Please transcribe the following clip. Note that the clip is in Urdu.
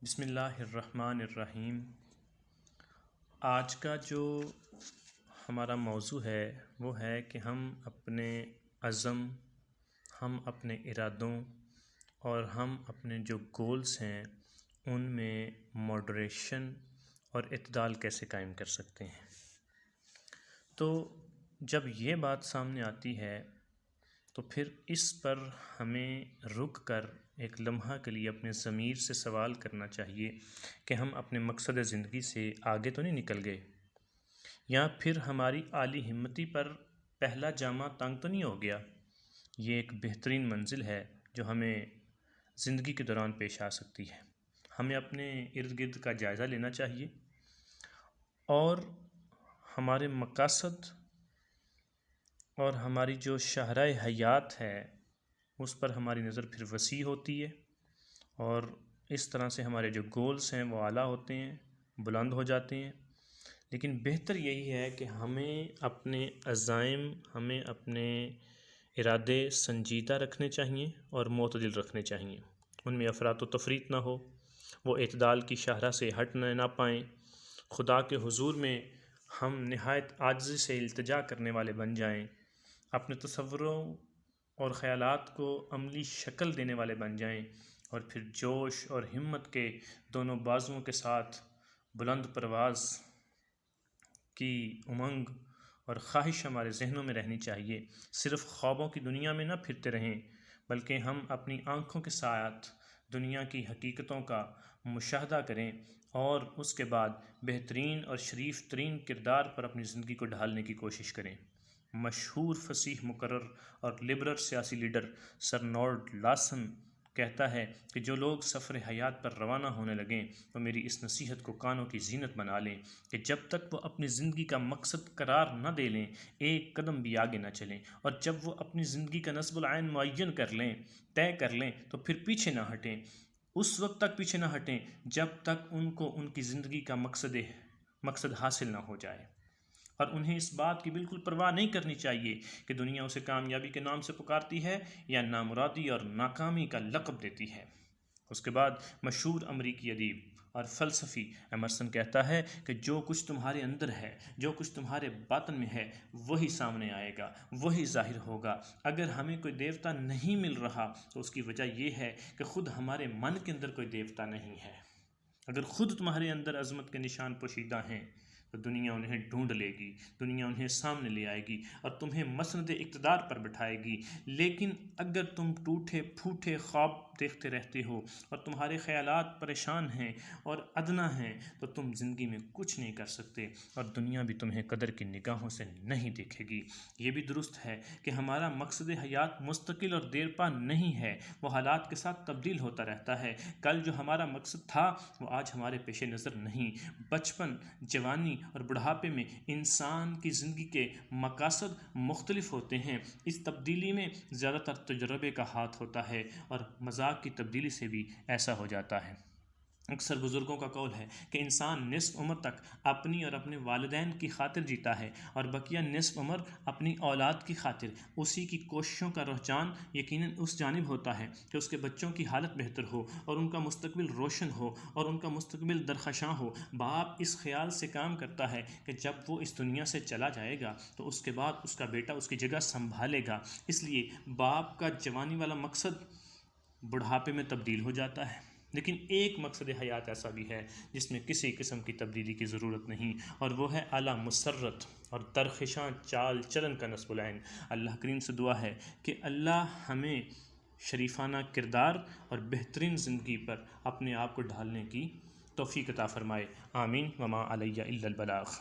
بسم اللہ الرحمن الرحیم۔ آج کا جو ہمارا موضوع ہے وہ ہے کہ ہم اپنے عزم، ہم اپنے ارادوں اور ہم اپنے جو گولز ہیں ان میں ماڈریشن اور اعتدال کیسے قائم کر سکتے ہیں۔ تو جب یہ بات سامنے آتی ہے تو پھر اس پر ہمیں رک کر ایک لمحہ کے لیے اپنے ضمیر سے سوال کرنا چاہیے کہ ہم اپنے مقصد زندگی سے آگے تو نہیں نکل گئے، یا پھر ہماری اعلی ہمتی پر پہلا جامہ تنگ تو نہیں ہو گیا۔ یہ ایک بہترین منزل ہے جو ہمیں زندگی کے دوران پیش آ سکتی ہے۔ ہمیں اپنے ارد گرد کا جائزہ لینا چاہیے اور ہمارے مقاصد اور ہماری جو شاہراہ حیات ہے اس پر ہماری نظر پھر وسیع ہوتی ہے، اور اس طرح سے ہمارے جو گولز ہیں وہ اعلیٰ ہوتے ہیں، بلند ہو جاتے ہیں۔ لیکن بہتر یہی ہے کہ ہمیں اپنے عزائم، ہمیں اپنے ارادے سنجیدہ رکھنے چاہیے اور معتدل رکھنے چاہیے، ان میں افراط و تفریط نہ ہو، وہ اعتدال کی شاہراہ سے ہٹ نہ پائیں۔ خدا کے حضور میں ہم نہایت عاجزی سے التجا کرنے والے بن جائیں، اپنے تصوروں اور خیالات کو عملی شکل دینے والے بن جائیں، اور پھر جوش اور ہمت کے دونوں بازوؤں کے ساتھ بلند پرواز کی امنگ اور خواہش ہمارے ذہنوں میں رہنی چاہیے۔ صرف خوابوں کی دنیا میں نہ پھرتے رہیں، بلکہ ہم اپنی آنکھوں کے ساتھ دنیا کی حقیقتوں کا مشاہدہ کریں اور اس کے بعد بہترین اور شریف ترین کردار پر اپنی زندگی کو ڈھالنے کی کوشش کریں۔ مشہور فصیح مقرر اور لبرل سیاسی لیڈر سر نورڈ لاسن کہتا ہے کہ جو لوگ سفر حیات پر روانہ ہونے لگیں تو میری اس نصیحت کو کانوں کی زینت بنا لیں کہ جب تک وہ اپنی زندگی کا مقصد قرار نہ دے لیں ایک قدم بھی آگے نہ چلیں، اور جب وہ اپنی زندگی کا نصب العین معین کر لیں، طے کر لیں، تو پھر پیچھے نہ ہٹیں، اس وقت تک پیچھے نہ ہٹیں جب تک ان کو ان کی زندگی کا مقصد حاصل نہ ہو جائے۔ اور انہیں اس بات کی بالکل پرواہ نہیں کرنی چاہیے کہ دنیا اسے کامیابی کے نام سے پکارتی ہے یا نامرادی اور ناکامی کا لقب دیتی ہے۔ اس کے بعد مشہور امریکی ادیب اور فلسفی ایمرسن کہتا ہے کہ جو کچھ تمہارے اندر ہے، جو کچھ تمہارے باطن میں ہے، وہی سامنے آئے گا، وہی ظاہر ہوگا۔ اگر ہمیں کوئی دیوتا نہیں مل رہا تو اس کی وجہ یہ ہے کہ خود ہمارے من کے اندر کوئی دیوتا نہیں ہے۔ اگر خود تمہارے اندر عظمت کے نشان پوشیدہ ہیں تو دنیا انہیں ڈھونڈ لے گی، دنیا انہیں سامنے لے آئے گی اور تمہیں مسند اقتدار پر بٹھائے گی۔ لیکن اگر تم ٹوٹے پھوٹے خواب دیکھتے رہتے ہو اور تمہارے خیالات پریشان ہیں اور ادنا ہیں تو تم زندگی میں کچھ نہیں کر سکتے، اور دنیا بھی تمہیں قدر کی نگاہوں سے نہیں دیکھے گی۔ یہ بھی درست ہے کہ ہمارا مقصد حیات مستقل اور دیرپا نہیں ہے، وہ حالات کے ساتھ تبدیل ہوتا رہتا ہے۔ کل جو ہمارا مقصد تھا وہ آج ہمارے پیش نظر نہیں۔ بچپن، جوانی اور بڑھاپے میں انسان کی زندگی کے مقاصد مختلف ہوتے ہیں۔ اس تبدیلی میں زیادہ تر تجربے کا ہاتھ ہوتا ہے، اور مزاج کی تبدیلی سے بھی ایسا ہو جاتا ہے۔ اکثر بزرگوں کا قول ہے کہ انسان نصف عمر تک اپنی اور اپنے والدین کی خاطر جیتا ہے، اور بقیہ نصف عمر اپنی اولاد کی خاطر۔ اسی کی کوششوں کا رجحان یقیناً اس جانب ہوتا ہے کہ اس کے بچوں کی حالت بہتر ہو اور ان کا مستقبل روشن ہو اور ان کا مستقبل درخشاں ہو۔ باپ اس خیال سے کام کرتا ہے کہ جب وہ اس دنیا سے چلا جائے گا تو اس کے بعد اس کا بیٹا اس کی جگہ سنبھالے گا۔ اس لیے باپ کا جوانی والا مقصد بڑھاپے میں تبدیل ہو جاتا ہے۔ لیکن ایک مقصد حیات ایسا بھی ہے جس میں کسی قسم کی تبدیلی کی ضرورت نہیں، اور وہ ہے اعلیٰ مسرت اور درخشاں چال چلن کا نصب العین۔ اللہ کریم سے دعا ہے کہ اللہ ہمیں شریفانہ کردار اور بہترین زندگی پر اپنے آپ کو ڈھالنے کی توفیق عطا فرمائے۔ آمین۔ وما علیہ الا البلاغ۔